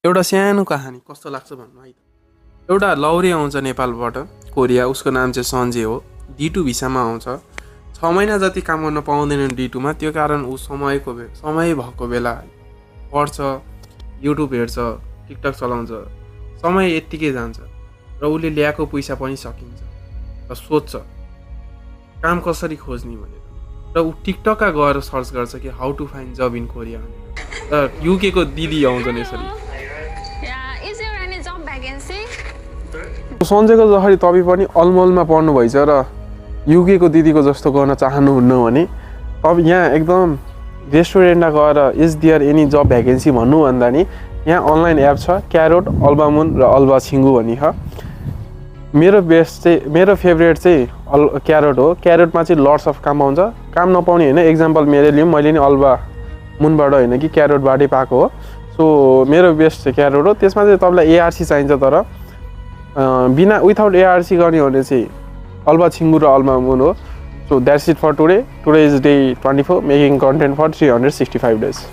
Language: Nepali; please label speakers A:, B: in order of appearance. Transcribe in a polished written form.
A: एउटा सानो कहानी कस्तो लाग्छ भन्नु है त। एउटा लौरे आउँछ नेपालबाट कोरिया, उसको नाम चाहिँ सञ्जय हो। D2 भिसामा आउँछ। 6 महिना जति काम गर्न पाउँदैन D2मा, त्यो कारण ऊ समय भएको बेला पढ्छ, युट्युब हेर्छ, टिकटक चलाउँछ, समय यत्तिकै जान्छ र उसले ल्याएको पैसा पनि सकिन्छ र सोध्छ काम कसरी खोज्ने भनेर। र ऊ टिकटकमा गएर सर्च गर्छ कि how to find job in Korea भनेर। र युके को दिदी आउँछन् यसरी। सञ्जयको जसरी तपाईँ पनि अलमलमा पढ्नु भएछ र युके को दिदीको जस्तो गर्न चाहनुहुन्न भने तपाईँ यहाँ एकदम रेस्टुरेन्टमा गएर is there any job vacancy भन्नुभन्दा नि यहाँ अनलाइन एप छ क्यारोट, अल्बामुन र अल्बा छिङ्गु भन्ने छ। मेरो फेभरेट चाहिँ क्यारोट हो। क्यारोटमा चाहिँ लट्स अफ काम पाउँछ। काम नपाउने होइन, एक्जाम्पल मेरो लिउँ, मैले नि अल्बा मुनबाट होइन कि क्यारोटबाटै पाएको हो। सो मेरो बेस्ट चाहिँ क्यारोट हो। त्यसमा चाहिँ तपाईँलाई एआरसी चाहिन्छ, तर विदाउट एआरसी गर्ने भने चाहिँ अल्बा छिङ्गु र अल्बा मुन हो। So that's it for today. Today is day 24, making content for 365 days।